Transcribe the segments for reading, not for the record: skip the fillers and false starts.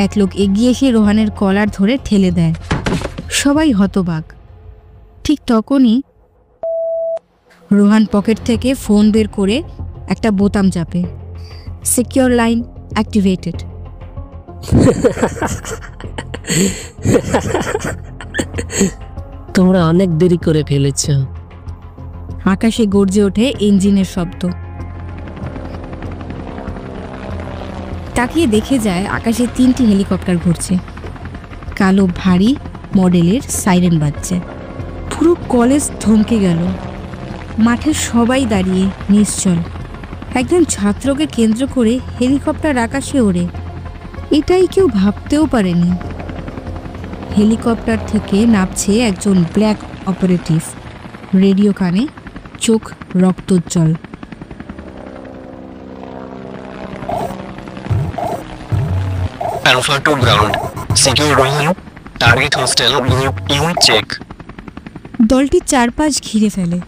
এক লোক এগিয়ে এসে রোহানের কলার ধরে ঠেলে দেয়। সবাই হতবাক। ঠিক তখনই রোহান পকেট থেকে ফোন বের করে একটা বোতাম চাপে। Secure line activated. তোমরা অনেক দেরি করে ফেলেছ। আকাশে গর্জে ওঠে ইঞ্জিনের শব্দ। তাকিয়ে দেখে যায় আকাশে 3টি হেলিকপ্টার ঘুরছে। কালো ভারী মডেলের সাইরেন বাজছে। পুরো কলেজ থমকে গেল। মাঠে সবাই দাঁড়িয়ে নিশ্চল। একজন ছাত্রকে কেন্দ্র করে হেলিকপ্টার আকাশে ওড়ে, এটাই কেউ ভাবতেও পারেনি। হেলিকপ্টার থেকে নামছে একজন ব্ল্যাক অপারেটিভ। রেডিও কানে, চোখ রক্তোজ্জ্বল। Alpha to ground. Secure Rohan. Target hostile group you check. দলটি চারপাশ ঘিরে ফেলে।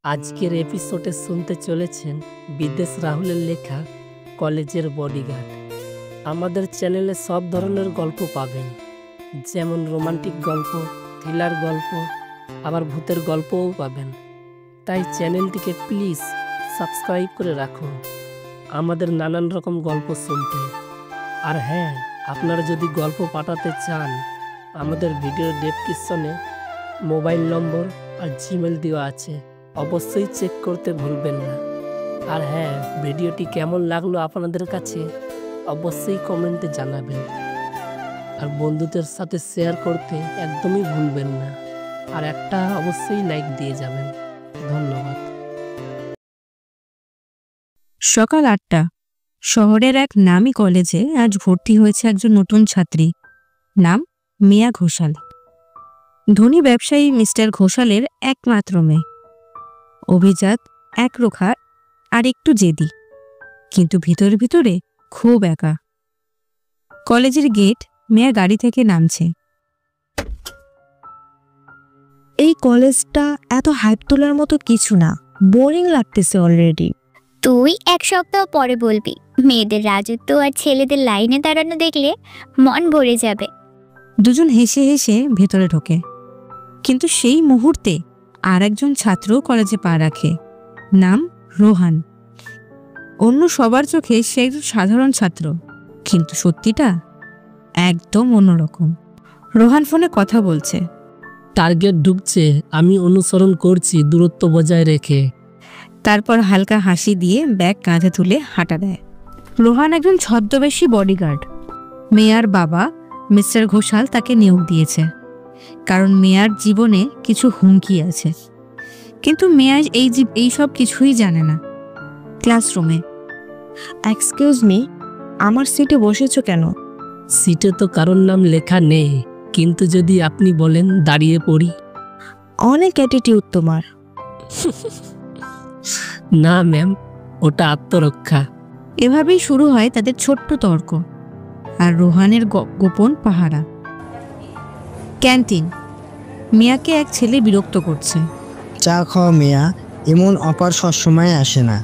আজকের এপিসোডে শুনতে চলেছেন বিদেশ রাহুলের লেখা কলেজের বডিগার্ড। আমাদের চ্যানেলে সব ধরনের গল্প পাবেন, যেমন রোমান্টিক গল্প, থ্রিলার গল্প, আবার ভূতের গল্পও পাবেন। তাই চ্যানেলটিকে প্লিজ সাবস্ক্রাইব করে রাখুন আমাদের নানান রকম গল্প শুনতে। আর হ্যাঁ, আপনারা যদি গল্প পাঠাতে চান, আমাদের ভিডিওর ডেসক্রিপশনে মোবাইল নম্বর আর জিমেল দেওয়া আছে, অবশ্যই চেক করতে ভুলবেন না। আর হ্যাঁ, ভিডিওটি কেমন লাগলো আপনাদের কাছে অবশ্যই কমেন্টে জানাবেন। আর বন্ধুদের সাথে শেয়ার করতে একদমই ভুলবেন না। আর একটা অবশ্যই লাইক দিয়ে যাবেন। ধন্যবাদ। সকাল 8টা। শহরের এক নামী কলেজে আজ ভর্তি হয়েছে একজন নতুন ছাত্রী। নাম মিয়া ঘোষাল। ধনী ব্যবসায়ী মিস্টার ঘোষালের একমাত্র মেয়ে। অভিজাত, একরোখা আর একটু জেদি, কিন্তু ভিতরে ভিতরে খুব একা। কলেজের গেট। মেয়া গাড়ি থেকে নামছে। এই কলেজটা এত হাইপ তোলার মতো কিছু না, বোরিং লাগতেছে অলরেডি। তুই 1 সপ্তাহ পরে বলবি। মেয়েদের রাজত্ব আর ছেলেদের লাইনে দাঁড়ানো দেখলে মন ভরে যাবে। দুজন হেসে হেসে ভেতরে ঢোকে, কিন্তু সেই মুহূর্তে আর একজন ছাত্র কলেজে পা রাখে। নাম রোহান। অন্য সবার চোখে সে একজন সাধারণ ছাত্র, কিন্তু সত্যিটা একদম অন্যরকম। রোহান ফোনে কথা বলছে। টার্গেট ঢুকছে, আমি অনুসরণ করছি দূরত্ব বজায় রেখে। তারপর হালকা হাসি দিয়ে ব্যাগ কাঁধে তুলে হাঁটা দেয়। রোহান একজন ছদ্মবেশী বডিগার্ড। মেয়ার বাবা মিস্টার ঘোষাল তাকে নিয়োগ দিয়েছে, কারণ মেয়ার জীবনে কিছু হুমকি আছে। কিন্তু মেয়া এই সব কিছুই জানে না। ক্লাসরুমে। এক্সকিউজ মি, আমার সিটে বসেছো কেন? সিটে তো কারোর নাম লেখা নেই, কিন্তু যদি আপনি বলেন দাঁড়িয়ে পড়ি। অনেক অ্যাটিটিউড তোমার। না ম্যাম, ওটা আত্মরক্ষা। এভাবেই শুরু হয় তাদের ছোট্ট তর্ক আর রোহানের গোপন পাহারা। ক্যান্টিন। মিয়াকে এক ছেলে বিরক্ত করছে। চা খাওয়া মিয়া, এমন অফার সবসময় আসে না।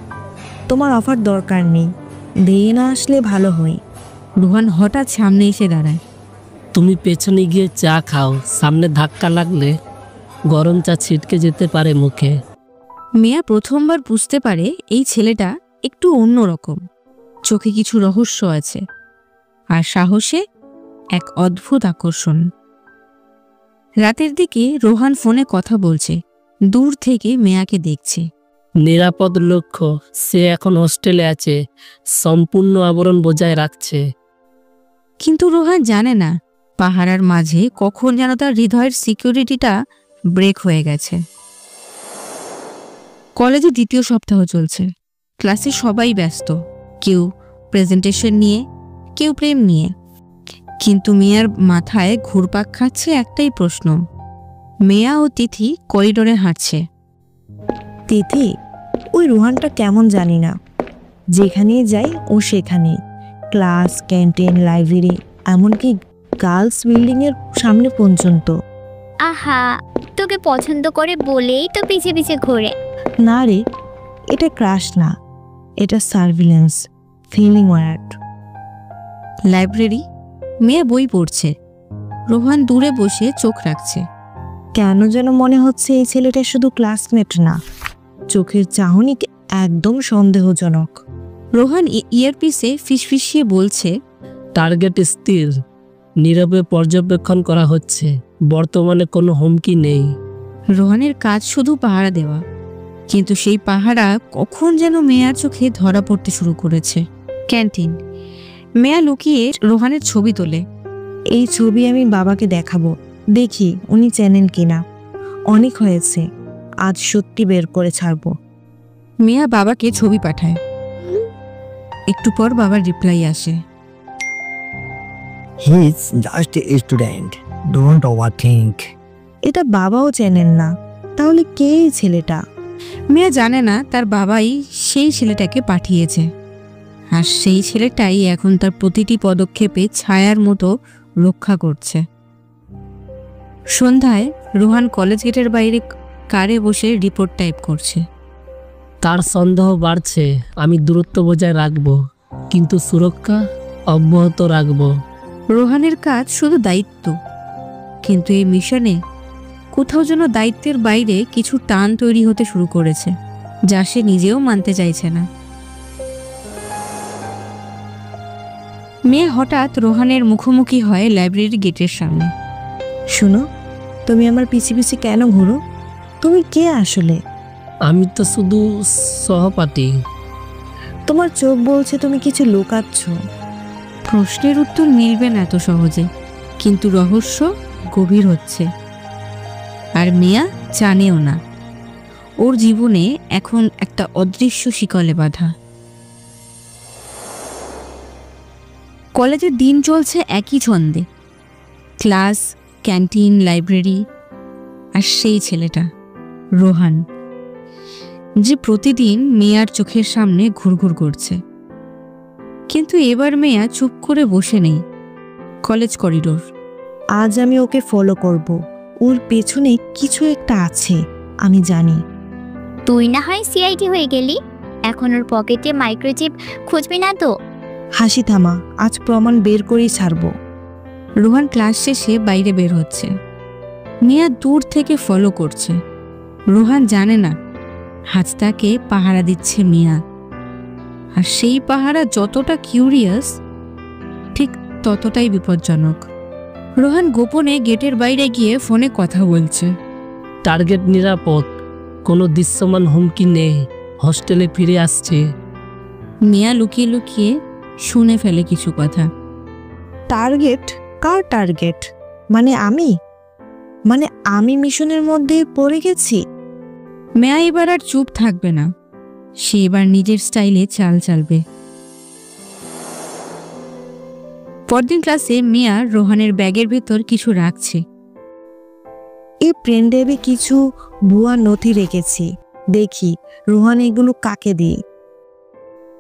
তোমার অফার দরকার নেই, দিয়ে না আসলে ভালো হয়। রোহান হঠাৎ সামনে এসে দাঁড়ায়। তুমি পেছনে গিয়ে চা খাও, সামনে ধাক্কা লাগলে গরম চা ছিটকে যেতে পারে মুখে। মিয়া প্রথমবার বুঝতে পারে এই ছেলেটা একটু অন্যরকম। চোখে কিছু রহস্য আছে, আর সাহসে এক অদ্ভুত আকর্ষণ। রাতের দিকে রোহান ফোনে কথা বলছে, দূর থেকে মেয়াকে দেখছে। নিরাপদ লক্ষ্য, সে এখন হোস্টেলে আছে, সম্পূর্ণ আবরণ বজায় রাখছে। কিন্তু রোহান জানে না পাহারার মাঝে কখন যেন তার হৃদয়ের সিকিউরিটিটা ব্রেক হয়ে গেছে। কলেজে 2য় সপ্তাহ চলছে। ক্লাসে সবাই ব্যস্ত, কেউ প্রেজেন্টেশন নিয়ে, কেউ প্রেম নিয়ে। কিন্তু মেয়ার মাথায় ঘুরপাক খাচ্ছে একটাই প্রশ্ন। মেয়া ও তিথি করিডোরে হাঁটছে। তিথি, ওই রোহানটা কেমন জানি না, যেখানে যাই ও সেখানে। ক্লাস, ক্যান্টিন, লাইব্রেরি, এমনকি গার্লস বিল্ডিংয়ের সামনে পর্যন্ত। আহা, তোকে পছন্দ করে বলেই তো পিছে পিছে ঘোরে। না রে, এটা ক্রাশ না, এটা সার্ভিলেন্স। Feeling word. লাইব্রেরি, মেয়া বই পড়ছে। রোহান দূরে বসে চোখ রাখছে। কেন যেন মনে হচ্ছে এই ছেলেটা শুধু ক্লাসমেট না, চোখের চাহনি একদম সন্দেহজনক। রোহান ইয়ারপিসে ফিসফিসিয়ে বলছে, টার্গেট স্থির, নীরবে পর্যবেক্ষণ করা হচ্ছে, বর্তমানে কোনো হুমকি নেই। রোহানের কাজ শুধু পাহারা দেওয়া, কিন্তু সেই পাহারা কখন যেন মেয়ার চোখে ধরা পড়তে শুরু করেছে। ক্যান্টিন, মেয়া লুকিয়ে রোহানের ছবি তোলে। এই ছবি আমি বাবাকে দেখাবো, দেখি উনি চেনেন কিনা। অনেক হয়েছে, আজ সত্যি বের করে ছাড়বো। মেয়া বাবাকে ছবি পাঠায়। একটু পর বাবার রিপ্লাই আসে, he is just a student, don't overthink. এটা বাবাও চেনেন না, তাহলে কে এই ছেলেটা? মেয়া জানে না তার বাবাই সেই ছেলেটাকে পাঠিয়েছে, আর সেই ছেলেটাই এখন তার প্রতিটি পদক্ষেপে ছায়ার মতো রক্ষা করছে। সন্ধ্যায় রোহান কলেজ গেটের বাইরে কারে বসে রিপোর্ট টাইপ করছে। তার সন্দেহ বাড়ছে, আমি দূরত্ব বজায় রাখবো, কিন্তু সুরক্ষা অব্যাহত রাখবো। রোহানের কাজ শুধু দায়িত্ব, কিন্তু এই মিশনে কোথাও যেন দায়িত্বের বাইরে কিছু টান তৈরি হতে শুরু করেছে, যা সে নিজেও মানতে চাইছে না। মেয়ে হঠাৎ রোহানের মুখোমুখি হয় লাইব্রেরির গেটের সামনে। শুনো, তুমি আমার পিছে পিছে কেন ঘুরো? তুমি কে আসলে? আমি তো শুধু সহপাঠী। তোমার চোখ বলছে তুমি কিছু লুকাচ্ছ। প্রশ্নের উত্তর মিলবে না এত সহজে, কিন্তু রহস্য গভীর হচ্ছে। আর মেয়া জানেও না, ওর জীবনে এখন একটা অদৃশ্য শিকলে বাঁধা। কলেজের দিন চলছে একই ছন্দে, ক্লাস, ক্যান্টিন, লাইব্রেরি, আর সেই ছেলেটা রোহান, যে প্রতিদিন মেয়ার চোখের সামনে ঘুরঘুর করছে। কিন্তু এবার মেয়া চুপ করে বসে নেই। College corridor. আজ আমি ওকে ফলো করব। ওর পেছনে কিছু একটা আছে, আমি জানি। তুই না হয় সিআইডি হয়ে গেলি, এখন ওর পকেটে মাইক্রোচিপ খুঁজবি না তো? হাসি থামা, আজ প্রমাণ বের করেই ছাড়বো। রোহান ক্লাস শেষে বাইরে বের হচ্ছে। মেয়া দূর থেকে ফলো করছে। রোহান জানে না আজ তাকে পাহারা দিচ্ছে মিয়া, আর সেই পাহারা যতটা কিউরিয়াস, ঠিক ততটাই বিপজ্জনক। রোহান গোপনে গেটের বাইরে গিয়ে ফোনে কথা বলছে। টার্গেট নিরাপদ, কোনো দৃশ্যমান হুমকি নেই, হস্টেলে ফিরে আসছে। মিয়া লুকিয়ে লুকিয়ে শুনে ফেলে কিছু কথা। টার্গেট? কার টার্গেট? মানে আমি মিশনের মধ্যে পড়ে গেছি? মেয়া এবার আর চুপ থাকবে না, সে এবার নিজের স্টাইলে চাল চালবে। পরদিন ক্লাসে মিয়া রোহানের ব্যাগের ভেতর কিছু রাখছে। এই প্রেন্ডেবে কিছু ভুয়া নথি রেখেছি, দেখি রোহান এগুলো কাকে দিই।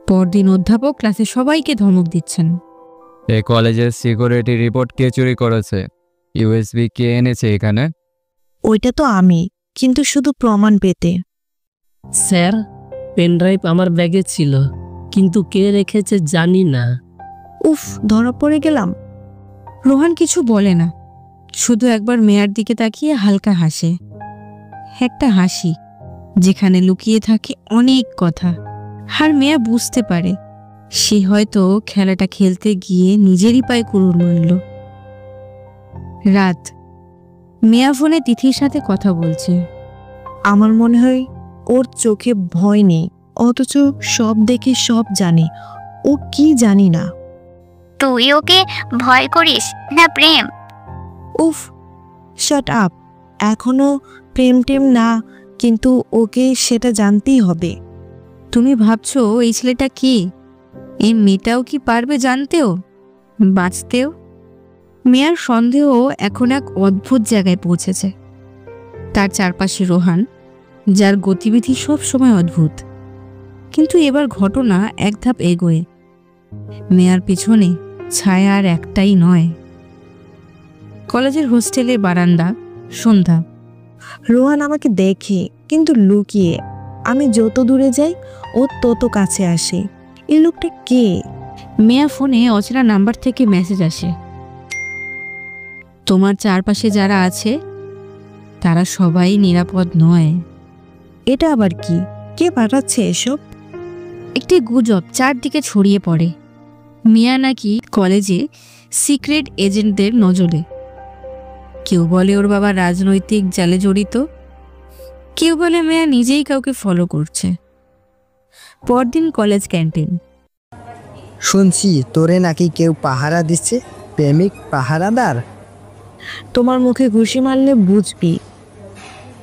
পরদিন অধ্যাপক ক্লাসে সবাইকে ধমক দিচ্ছেন। এই কলেজের সিকিউরিটি রিপোর্ট কে চুরি করেছে? ইউএসবি কে এনেছে এখানে? ওইটা তো আমি, কিন্তু শুধু প্রমাণ পেতে। স্যার, পেনড্রাইভ আমার ব্যাগে ছিল, কিন্তু কে রেখেছে জানি না। উফ, ধরা পড়ে গেলাম। রোহান কিছু বলে না, শুধু একবার মেয়ার দিকে তাকিয়ে হালকা হাসে। একটা হাসি যেখানে লুকিয়ে থাকে অনেক কথা। আর মেয়া বুঝতে পারে সে হয়তো খেলাটা খেলতে গিয়ে নিজেরই পায়ে কুড়ুল মারল। রাত, মেয়া ফোনে তিথির সাথে কথা বলছে। আমার মনে হয় ওর চোখে ভয় নেই, অথচ সব দেখে সব জানে। ও কি জানি না। তুই ওকে ভয় করিস না প্রেম? উফ, শাট আপ। এখনো প্রেম টেম না, কিন্তু ওকে সেটা জানতেই হবে। তুমি ভাবছো এই ছেলেটা কি? এই মেয়েটাও কি পারবে জানতেও, বাঁচতেও? মেয়ার সন্দেহ এখন এক অদ্ভুত জায়গায় পৌঁছেছে। তার চারপাশে রোহান, যার গতিবিধি সব সময় অদ্ভুত, কিন্তু এবার ঘটনা এক ধাপ এগোয়। মেয়ার পিছনে ছায়া আর একটাই নয়। কলেজের হোস্টেলের বারান্দা, সন্ধ্যা। রোহান আমাকে দেখে, কিন্তু লুকিয়ে। আমি যত দূরে যাই ও তত কাছে আসে। এই লোকটা কে? মেয়া ফোনে অচেনা নাম্বার থেকে মেসেজ আসে, তোমার চারপাশে যারা আছে তারা সবাই নিরাপদ নয়। এটা আবার কি? কে পাঠাচ্ছে এসব? একটি গুজব চারদিকে ছড়িয়ে পড়ে, মিয়া নাকি কলেজে সিক্রেট এজেন্টদের নজরে। কেউ বলে ওর বাবা রাজনৈতিক জালে জড়িত, কেউ বলে মেয়া নিজেই কাউকে ফলো করছে। পরদিন কলেজ ক্যান্টিন। শুনছি তোরে নাকি কেউ পাহারা দিচ্ছে, প্রেমিক পাহারাদার। তোমার মুখে ঘুষি মারলে বুঝবি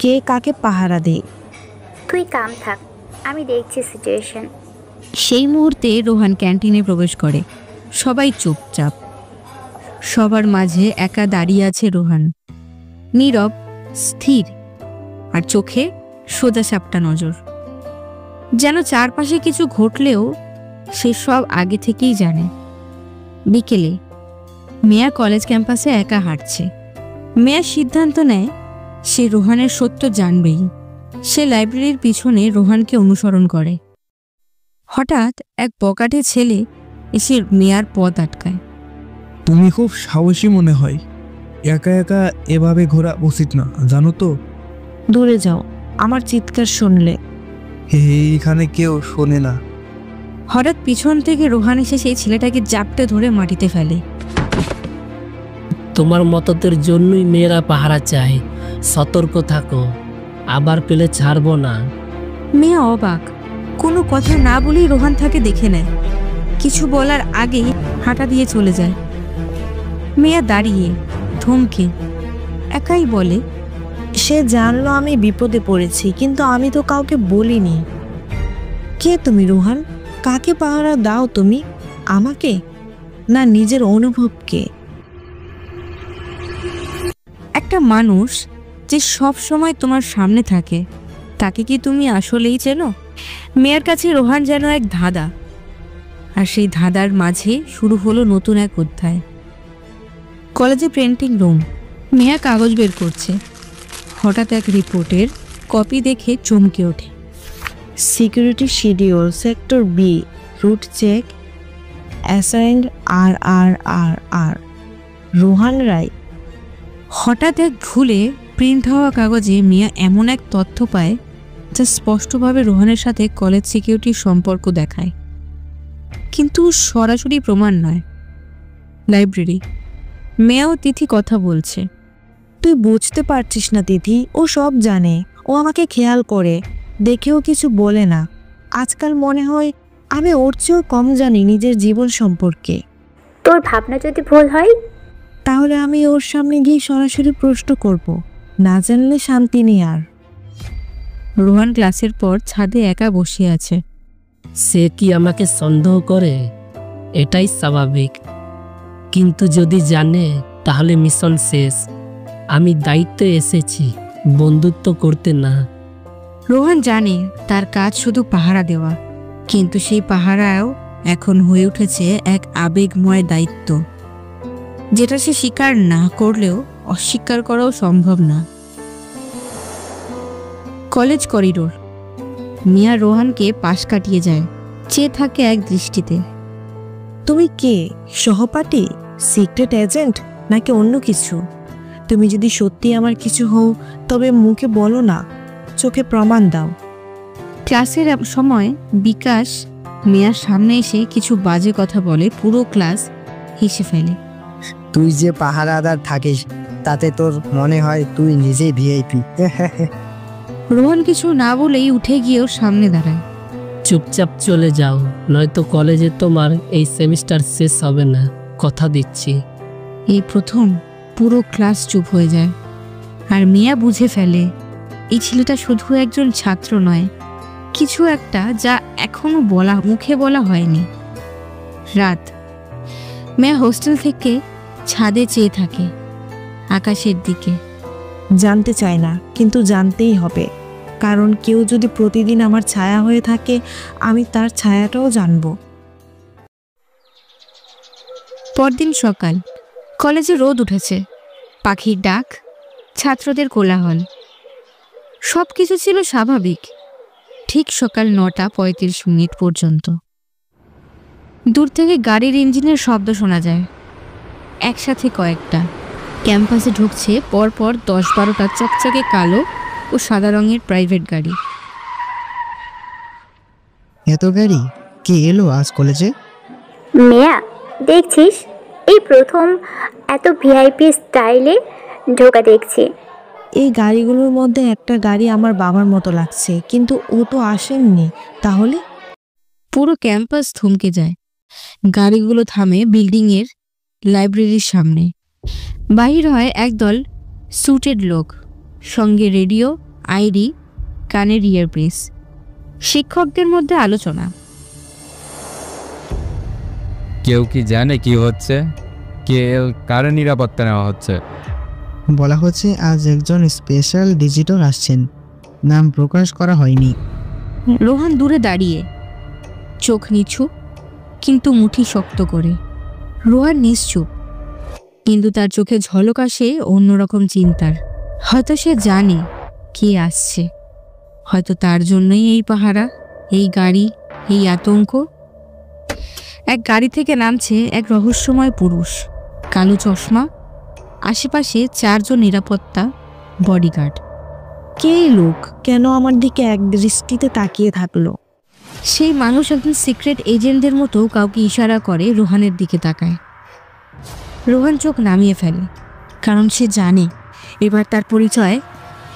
কে কাকে পাহারা দেয়। তুই কাম থাক, আমি দেখছি সিচুয়েশন। সেই মুহূর্তে রোহান ক্যান্টিনে প্রবেশ করে। সবাই চুপচাপ। সবার মাঝে একা দাঁড়িয়ে আছে রোহান, নীরব, স্থির, আর চোখে সোজা সাপটা নজর। যেন চারপাশে কিছু ঘটলেও সে সব আগে থেকেই জানে। বিকেলে মেয়া কলেজ ক্যাম্পাসে একা হাঁটছে। মেয়া সিদ্ধান্ত নেয় সে রোহানের সত্য জানবেই। সে লাইব্রেরির পিছনে রোহানকে অনুসরণ করে। হঠাৎ এক বকাটে ছেলে এসে মেয়ার পথ আটকায়। তুমি খুব সাহসী মনে হয়, একা একা এভাবে ঘোরা উচিত না, জানো তো। দূরে যাও, আমার চিৎকার শুনলে। এখানে কেউ শোনে না। হঠাৎ পিছন থেকে রোহান এসে সেই ছেলেটাকে জাপটে ধরে মাটিতে ফেলে। তোমার মতদের জন্যই মেয়েরা পাহারা চায়, সতর্ক থাকো, আবার পেলে ছাড়বো না। মেয়া অবাক, কোনো কথা না বলেই রোহান তাকে দেখে নেয়। কিছু বলার আগেই হাঁটা দিয়ে চলে যায়। মেয়া দাঁড়িয়ে থমকে একাই বলে, সে জানলো আমি বিপদে পড়েছি, কিন্তু আমি তো কাউকে বলিনি। কে তুমি রোহান? কাকে পাহারা দাও তুমি? আমাকে না নিজের অনুভবকে? একটা মানুষ যে সব সময় তোমার সামনে থাকে, তাকে কি তুমি আসলেই চেনো? মেয়ের কাছে রোহান যেন এক ধাঁধা, আর সেই ধাঁধার মাঝে শুরু হলো নতুন এক অধ্যায়। কলেজে প্রিন্টিং রুম। মেয়া কাগজ বের করছে। হঠাৎ এক রিপোর্টের কপি দেখে চমকে ওঠে। Security schedule, sector B, route check, assigned আর রোহান রায়। হঠাৎ এক ভুলে প্রিন্ট হওয়া কাগজে মিয়া এমন এক তথ্য পায় যা স্পষ্টভাবে রোহানের সাথে কলেজ সিকিউরিটির সম্পর্ক দেখায়, কিন্তু সরাসরি প্রমাণ নয়। লাইব্রেরি। মেয়া ও তিথি কথা বলছে। তুই বুঝতে পারছিস না তিথি, ও সব জানে, ও আমাকে খেয়াল করে, দেখেও কিছু বলে না। আজকাল মনে হয় আমি ওর চেয়েও কম জানি নিজের জীবন সম্পর্কে। তোর ভাবনা যদি ভুল হয়, তাহলে আমি ওর সামনে গিয়ে সরাসরি প্রশ্ন করব, না জানলে শান্তি নেই আর। রোহান ক্লাসের পর ছাদে একা বসে আছে। সে কি আমাকে সন্দেহ করে? এটাই স্বাভাবিক, কিন্তু যদি জানে তাহলে মিশন শেষ। আমি দায়িত্বে এসেছি, বন্ধুত্ব করতে না। রোহান জানে তার কাজ শুধু পাহারা দেওয়া, কিন্তু সেই পাহারাও এখন হয়ে উঠেছে এক আবেগময় দায়িত্ব, যেটা সে স্বীকার না করলেও অস্বীকার করাও সম্ভব না। College corridor. মিয়া রোহানকে পাশ কাটিয়ে যায়, চেয়ে থাকে এক দৃষ্টিতে। তুমি কে? সহপাঠী, সিক্রেট এজেন্ট, নাকি অন্য কিছু? তুমি যদি সত্যি আমার কিছু হও তবে মুখে বলো না, চোখে প্রমাণ দাও। ক্লাসের সময় বিকাশ মিয়ার সামনে এসে কিছু বাজে কথা বলে, পুরো ক্লাস হেসে ফেলে। তুই যে পাহারাদার থাকিস তাতে তোর মনে হয় তুই নিজেই ভিআইপি। রোহান কিছু না বলেই উঠে গিয়ে ওর সামনে দাঁড়ায়। চুপচাপ চলে যাও, নয়তো কলেজে তোমার এই সেমিস্টার শেষ হবে না, কথা দিচ্ছি। এই প্রথম পুরো ক্লাস চুপ হয়ে যায়, আর মিয়া বুঝে ফেলে এই ছেলেটা শুধু একজন ছাত্র নয়, কিছু একটা যা এখনো মুখে বলা হয়নি। রাত। মেয়া হোস্টেল থেকে ছাদে চেয়ে থাকে আকাশের দিকে। জানতে চায় না, কিন্তু জানতেই হবে, কারণ কেউ যদি প্রতিদিন আমার ছায়া হয়ে থাকে, আমি তার ছায়াটাও জানব। পরদিন সকাল। কলেজে রোদ উঠেছে, পাখির ডাক, ছাত্রদের কোলাহল, সব কিছু ছিল স্বাভাবিক, ঠিক সকাল ৯টা ৩৫ পর্যন্ত। দূর থেকে গাড়ির ইঞ্জিনের শব্দ শোনা যায়, একসাথে কয়েকটা। ক্যাম্পাসে ঢুকছে পরপর 10-12টা চকচকে কালো ও সাদা রঙের প্রাইভেট গাড়ি। এত গাড়ি কে এলো আজ কলেজে? মেয়া, দেখছিস এই প্রথম এত ভিআইপি স্টাইলে ঢোকা দেখছি। এই গাড়িগুলোর মধ্যে একটা গাড়ি আমার বাবার মতো লাগছে, কিন্তু ও তো আসেননি। তাহলে পুরো ক্যাম্পাস থমকে যায়। গাড়িগুলো থামে বিল্ডিংয়ের লাইব্রেরির সামনে। বাহির হয় একদল স্যুটেড লোক, সঙ্গে রেডিও, আইডি, কানের ইয়ারপিস। শিক্ষকদের মধ্যে আলোচনা। কেউ কি জানে কি হচ্ছে? কার নিরাপত্তা নেওয়া হচ্ছে? বলা হচ্ছে আজ একজন স্পেশাল ভিজিটর আসছেন, নাম প্রকাশ করা হয়নি। রোহান দূরে দাঁড়িয়ে, চোখ নিচু কিন্তু মুঠি শক্ত করে। রোহান নিশ্চুপ, কিন্তু তার চোখে ঝলক আসে অন্যরকম চিন্তার। হয়তো সে জানে কে আসছে, হয়তো তার জন্যই এই পাহারা, এই গাড়ি, এই আতঙ্ক। এক গাড়ি থেকে নামছে এক রহস্যময় পুরুষ, কালো চশমা, আশেপাশে 4 জন নিরাপত্তা বডিগার্ড। কে এই লোক? কেন আমার দিকে এক দৃষ্টিতে তাকিয়ে থাকলো? সেই মানুষ একজন সিক্রেট এজেন্টদের মতো কাউকে ইশারা করে রোহানের দিকে তাকায়। রোহান চোখ নামিয়ে ফেলে, কারণ সে জানে এবার তার পরিচয়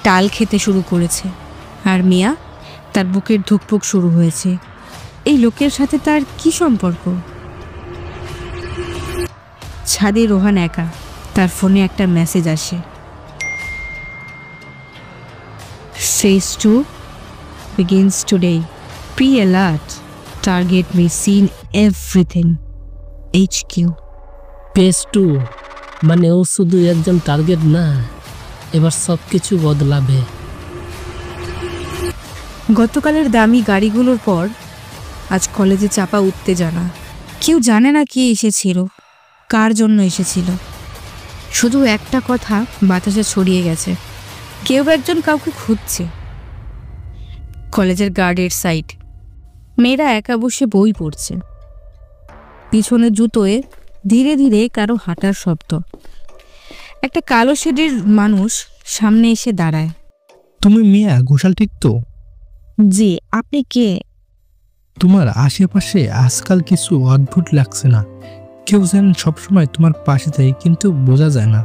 টাল খেতে শুরু করেছে। আর মিয়া, তার বুকের ধুকপুক শুরু হয়েছে। এই লোকের সাথে তার কি সম্পর্ক? ছাদে রোহান একা, তার ফোনে একটা মেসেজ আসে। Phase 2 begins today. Pre-alert. Target may seen everything. HQ. Phase 2 মানে ও শুধু একজন টার্গেট না, এবার সব কিছু বদলাবে। গতকালের দামি গাড়িগুলোর পর আজ কলেজে চাপা উত্তেজনা। কেউ জানে না কে এসেছিল, কার জন্য এসেছিল। শুধু একটা কথা বাতাসে ছড়িয়ে গেছে, কেউ একজন কাউকে খুঁজছে। কলেজের গার্ডের সাইড, মেয়েরা একা বসে বই পড়ছে। পিছনে জুতোয় ধীরে ধীরে কারো হাঁটার শব্দ। একটা কালো শেডের মানুষ সামনে এসে দাঁড়ায়। তুমি মিয়া ঘোষাল, ঠিক তো? জি, আপনি কে? তোমার আশেপাশে আজকাল কিছু অদ্ভুত লাগছে না? কেউ যেন সবসময় তোমার পাশে থাকে, কিন্তু বোঝা যায় না।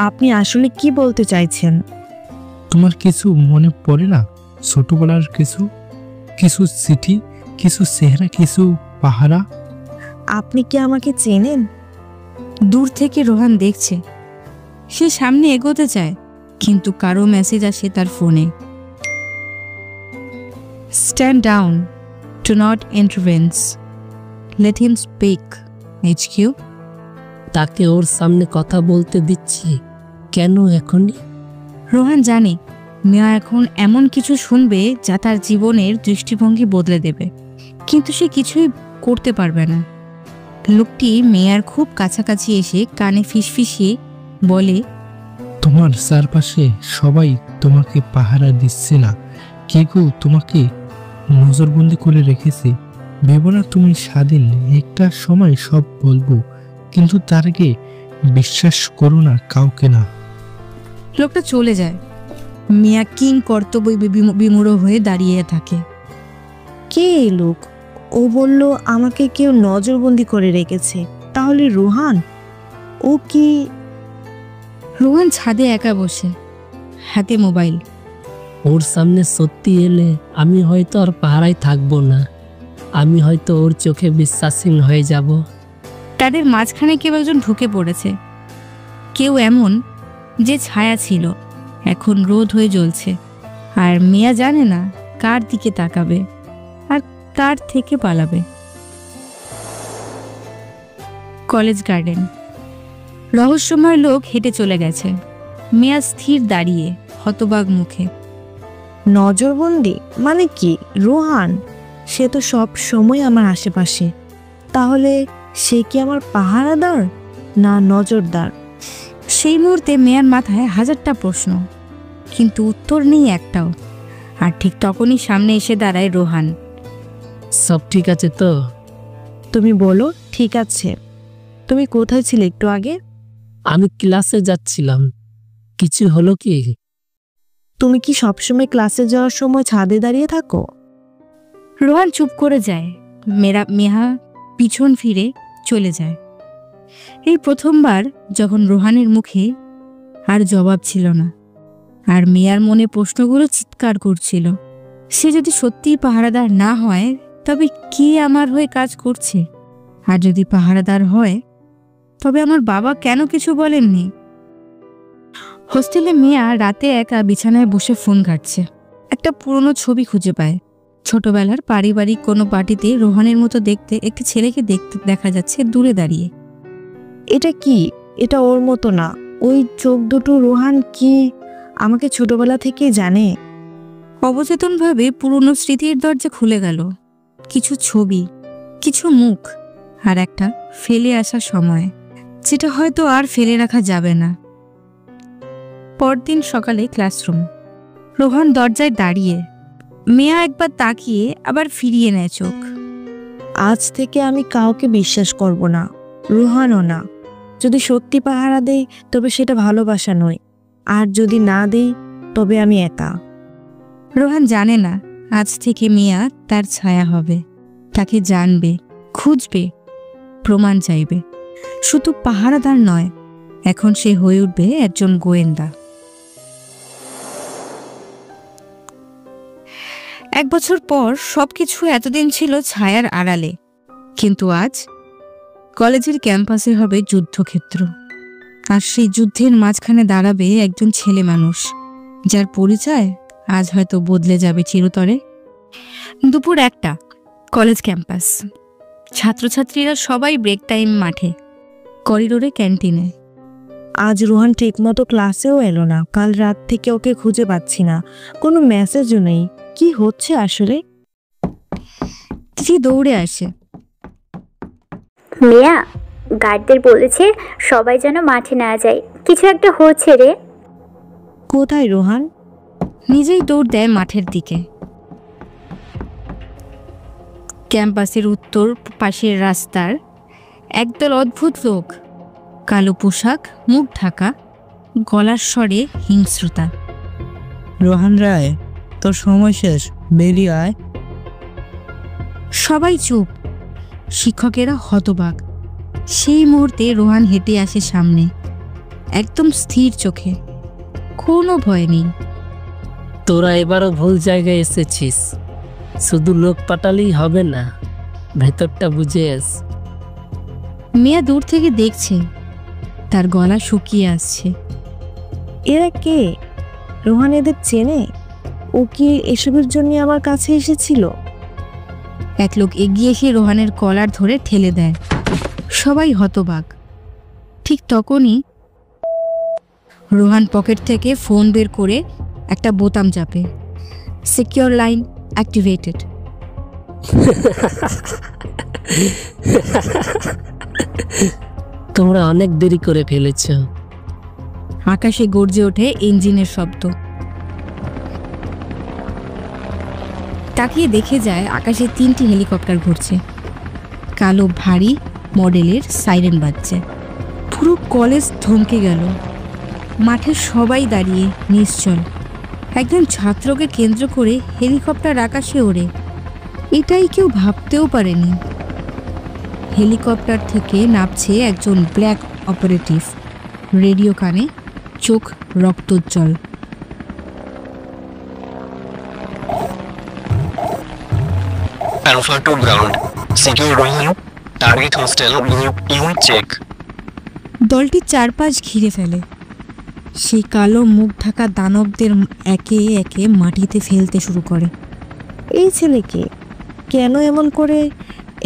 আপনি আসলে কি বলতে চাইছেন? তোমার কিছু মনে পড়ে না? ছোটবেলার কিছু কিছু চিঠি, কিছু চেহারা, কিছু পাহারা। আপনি কি আমাকে চেনেন? দূর থেকে রোহান দেখছে। সে সামনে এগোতে চায়, কিন্তু কারো মেসেজ আসে তার ফোনে। Stand down, to not intervene, let him speak. HQ। তাকে ওর সামনে কথা বলতে দিচ্ছি কেন এখনই? রোহান জানে মিয়া এখন এমন কিছু শুনবে যা তার জীবনের দৃষ্টিভঙ্গি বদলে দেবে, কিন্তু সে কিছুই করতে পারবে না। লোকটি মেয়ার খুব কাছাকাছি এসে কানে ফিসফিসিয়ে বলে, তোমার চারপাশে সবাই তোমাকে পাহারা দিচ্ছে না, কেউ তোমাকে নজরবন্দি করে রেখেছে। ভেবো না তুমি স্বাধীন, একটা সময় সব বলবো, কিন্তু তার আগে বিশ্বাস করো না কাউকে না। লোকটা চলে যায়। মিয়া কিং কর্তব্য বিমূঢ় হয়ে দাঁড়িয়ে থাকে। কে এই লোক? ও বলল আমাকে কেউ নজরবন্দি করে রেখেছে। তাহলে রোহান? ও কি? রোহান ছাদে একা বসে, হাতে মোবাইল। ওর সামনে সত্যি এলে আমি হয়তো আর পাহারায় থাকবো না, আমি হয়তো ওর চোখে বিশ্বাসহীন হয়ে যাব। তাদের মাঝখানে কেউ একজন ঢুকে পড়েছে। কেউ এমন যে ছায়া ছিল, এখন রোদ হয়ে জ্বলছে। আর মিয়া জানে না কার দিকে তাকাবে আর কার থেকে পালাবে। College garden. রহস্যময় লোক হেঁটে চলে গেছে। মিয়া স্থির দাঁড়িয়ে, হতবাক মুখে। নজরবন্দি মানে কি? রোহান সে তো সব সময় আমার আশেপাশে। তাহলে সে কি আমার পাহারাদার না নজরদার? সেই মুহূর্তে মেয়ার মাথায় হাজারটা প্রশ্ন, কিন্তু উত্তর নেই একটাও। আর ঠিক তখনই সামনে এসে দাঁড়ায় রোহান। সব ঠিক আছে তো? তুমি বলো, ঠিক আছে। তুমি কোথায় ছিলে একটু আগে? আমি ক্লাসে যাচ্ছিলাম। কিছু হলো কি? তুমি কি সবসময় ক্লাসে যাওয়ার সময় ছাদে দাঁড়িয়ে থাকো? রোহান চুপ করে যায়। মেহা পিছন ফিরে চলে যায়। এই প্রথমবার যখন রোহানের মুখে আর জবাব ছিল না, আর মেয়ার মনে প্রশ্নগুলো চিৎকার করছিল। সে যদি সত্যিই পাহারাদার না হয়, তবে কে আমার হয়ে কাজ করছে? আর যদি পাহারাদার হয়, তবে আমার বাবা কেন কিছু বলেননি? হোস্টেলে মেয়া রাতে একা বিছানায় বসে ফোন ঘাঁটছে। একটা পুরনো ছবি খুঁজে পায়। ছোটবেলার পারিবারিক কোনো পার্টিতে রোহানের মতো দেখতে একটি ছেলেকে দেখা যাচ্ছে দূরে দাঁড়িয়ে। এটা কি? এটা ওর মতো না। ওই চোখ দুটো রোহান কি আমাকে ছোটবেলা থেকে জানে? অবচেতনভাবে পুরনো স্মৃতির দরজা খুলে গেল। কিছু ছবি, কিছু মুখ, আর একটা ফেলে আসা সময়, যেটা হয়তো আর ফেলে রাখা যাবে না। পরদিন সকালে ক্লাসরুম। রোহান দরজায় দাঁড়িয়ে। মেয়া একবার তাকিয়ে আবার ফিরিয়ে নেয় চোখ। আজ থেকে আমি কাউকে বিশ্বাস করব না, রোহানও না। যদি সত্যি পাহারা দেই তবে সেটা ভালোবাসা নয়, আর যদি না দেই তবে আমি একা। রোহান জানে না আজ থেকে মেয়া তার ছায়া হবে। তাকে জানবে, খুঁজবে, প্রমাণ চাইবে। শুধু পাহারাদার নয়, এখন সে হয়ে উঠবে একজন গোয়েন্দা। 1 বছর পর সবকিছু এতদিন ছিল ছায়ার আড়ালে, কিন্তু আজ কলেজের ক্যাম্পাসে হবে যুদ্ধক্ষেত্র। আর সেই যুদ্ধের মাঝখানে দাঁড়াবে একজন ছেলে মানুষ, যার পরিচয় আজ হয়তো বদলে যাবে চিরতরে। দুপুর 1টা, কলেজ ক্যাম্পাস। ছাত্রছাত্রীরা সবাই ব্রেক টাইম মাঠে, করিডোরে, ক্যান্টিনে। আজ রোহান ঠিকমতো ক্লাসেও এলো না। কাল রাত থেকে ওকে খুঁজে পাচ্ছি না, কোনো মেসেজও নেই। কি হচ্ছে আসলে? তিথি দৌড়ে আসে। মেয়া, গার্ডদের বলেছে সবাই যেন মাঠে না যায়, কিছু একটা হচ্ছে রে। কোথায় রোহান? নিজেই দৌড় দেয় মাঠের দিকে। ক্যাম্পাসের উত্তর পাশের রাস্তার একদল অদ্ভুত লোক, কালো পোশাক, মুখ ঢাকা, গলার স্বরে হিংস্রতা। রোহান রায়, তোর সময় শেষ, বেরিয়ে আয়। সবাই চুপ। শিক্ষকেরা হতবাক। সেই মুহূর্তে রোহান হেঁটে আসে সামনে, একদম স্থির চোখে, কোনো ভয় নেই। তোরা এবারও ভুল জায়গায় এসেছিস। শুধু লোক পাঠালেই হবে না, ভেতরটা বুঝে এস। মেয়া দূর থেকে দেখছে, তার গলা শুকিয়ে আসছে। এরা কে? রোহান এদের চেনে? ও কি এসবের জন্য আমার কাছে এসেছিল? এক লোক এগিয়ে এসে রোহানের কলার ধরে ঠেলে দেয়। সবাই হতবাক। ঠিক তখনই রোহান পকেট থেকে ফোন বের করে একটা বোতাম চাপে। Secure line activated. তোমরা অনেক দেরি করে ফেলেছ। আকাশে গর্জে ওঠে ইঞ্জিনের শব্দ। তাকিয়ে দেখে যায় আকাশে 3টি হেলিকপ্টার ঘুরছে। কালো ভারী মডেলের সাইরেন বাজছে। পুরো কলেজ থমকে গেল। মাঠে সবাই দাঁড়িয়ে নিশ্চল। একজন ছাত্রকে কেন্দ্র করে হেলিকপ্টার আকাশে ওড়ে, এটাই কেউ ভাবতেও পারেনি। হেলিকপ্টার থেকে নামছে একজন ব্ল্যাক অপারেটিভ, রেডিও কানে, চোখ রক্তোজ্জ্বল। Alpha to ground. Secure Rohan. Target hostel group U check. দলটি চারপাশ ঘিরে ফেলে। সেই কালো মুখ ঢাকা দানবদের একে একে মাটিতে ফেলতে শুরু করে। এই ছেলেকে কেন এমন করে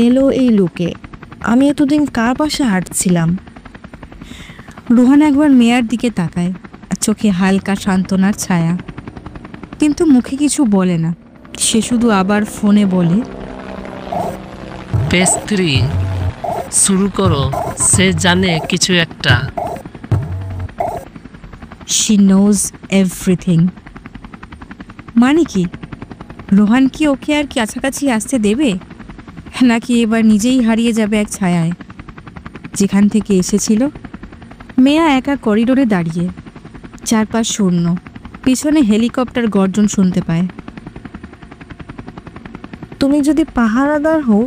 এলো এই লোকে? আমি এতদিন কার পাশে হাঁটছিলাম? রোহান একবার মেয়ার দিকে তাকায়, চোখে হালকা সান্ত্বনার ছায়া, কিন্তু মুখে কিছু বলে না। সে শুধু আবার ফোনে বলে, পেজ 3 শুরু করো। সে জানে কিছু একটা। She knows everything. মানে কি? রোহান কি ওকে আর কাছাকাছি আসতে দেবে? নাকি এবার নিজেই হারিয়ে যাবে এক ছায়ায়, যেখান থেকে এসেছিল? মেয়া একা করিডোরে দাঁড়িয়ে, চারপাশ শূন্য, পিছনে হেলিকপ্টার গর্জন শুনতে পায়। তুমি যদি পাহারাদার হও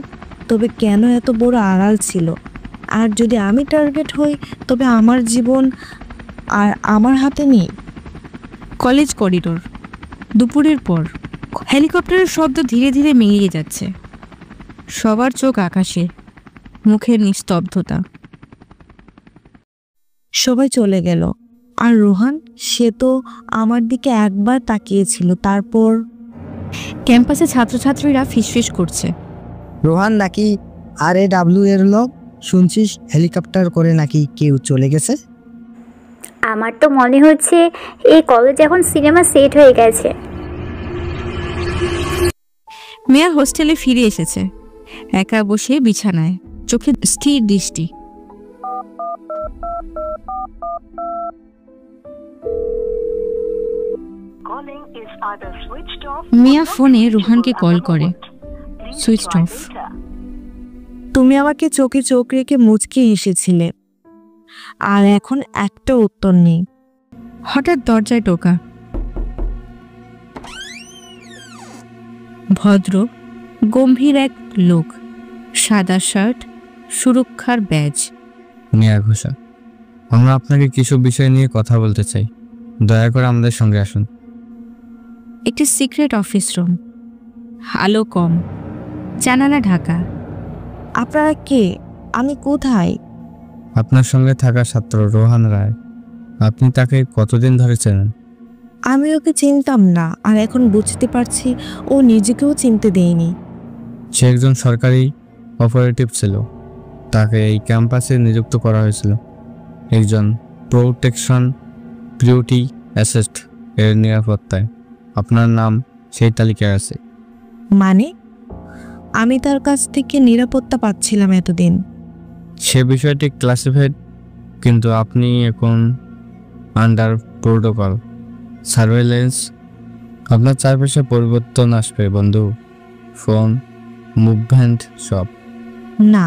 তবে কেন এত বড় আড়াল ছিল? আর যদি আমি টার্গেট হই তবে আমার জীবন আর আমার হাতে নেই। কলেজ করিডোর, দুপুরের পর। হেলিকপ্টারের শব্দ ধীরে ধীরে মিলিয়ে যাচ্ছে। সবার চোখ আকাশে, মুখের নিস্তব্ধতা। সবাই চলে গেল, আর রোহান, সে তো আমার দিকে একবার তাকিয়েছিল, তারপর ক্যাম্পাসে ছাত্রছাত্রীরা ফিসফিস করছে। রোহান নাকি RAW এর লোক? শুনছিস হেলিকপ্টার করে নাকি কেউ চলে গেছে? আমার তো মনে হচ্ছে এই কলেজ এখন সিনেমা সেট হয়ে গেছে। মেয়া হোস্টেলে ফিরে এসেছে, একা বসে বিছানায়, চোখে স্থির দৃষ্টি। মিয়া ফোনে রুহানকে কল করে, সুইচ অফ। তুমি আমাকে চোখে চোখ রেখে মুচকি হেসেছিলে, আর এখন একটা উত্তর নেই। হঠাৎ দরজায় টোকা। ভদ্র গম্ভীর এক লোক, সাদা শার্ট, সুরক্ষার ব্যাজ। মিয়া ঘোষাল, আমরা আপনাকে কিছু বিষয় নিয়ে কথা বলতে চাই, দয়া করে আমাদের সঙ্গে আসুন। একটি সিক্রেট অফিস রুম, আলো কম, জানালা ঢাকা। আপনারা কে? আমি কোথায়? আপনার সঙ্গে থাকা ছাত্র রোহান রায়। আপনি তাকে কতদিন ধরে চেনেন? আমি ওকে চিনতাম না, আর এখন বুঝতে পারছি ও নিজেকেও চিনতে দেয়নি। সে একজন সরকারি অপারেটিভ ছিল, তাকে এই ক্যাম্পাসে নিযুক্ত করা হয়েছিল একজন প্রোটেকশন পিউটি অ্যাসেস্ট এর নিরাপত্তায়। আপনার নাম সেই তালিকায় আছে। মানে? আমি তার কাছ থেকে নিরাপত্তা পাচ্ছিলাম এতদিন। সে বিষয়টি ক্লাসিফাইড, কিন্তু আপনি এখন আন্ডার প্রোটোকল সার্ভেলেন্স। আপনার চারপাশে পরিবর্তন আসবে বন্ধু, ফোন, মুভমেন্ট সব। না,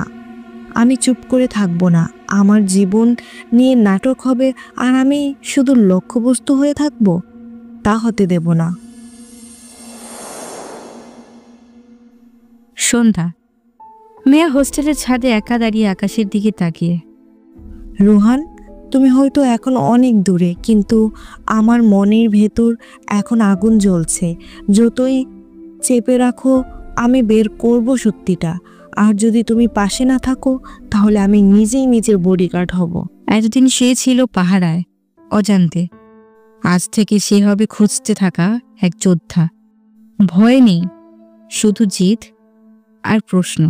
আমি চুপ করে থাকবো না। আমার জীবন নিয়ে নাটক হবে আর আমি শুধু লক্ষ্যবস্তু হয়ে থাকবো, তা হতে দেব না। সন্ধ্যা। মেয়া হোস্টেলের ছাদে একা দাঁড়িয়ে আকাশের দিকে তাকিয়ে। রোহান, তুমি হয়তো এখন অনেক দূরে, কিন্তু আমার মনের ভেতর এখন আগুন জ্বলছে। যতই চেপে রাখো, আমি বের করব সত্যিটা। আর যদি তুমি পাশে না থাকো, তাহলে আমি নিজেই নিজের বডিগার্ড হব। এতদিন সে ছিল পাহারায়, অজান্তে। আজ থেকে সে হবে খুঁজতে থাকা এক যোদ্ধা। ভয় নেই, শুধু জিদ আর প্রশ্ন।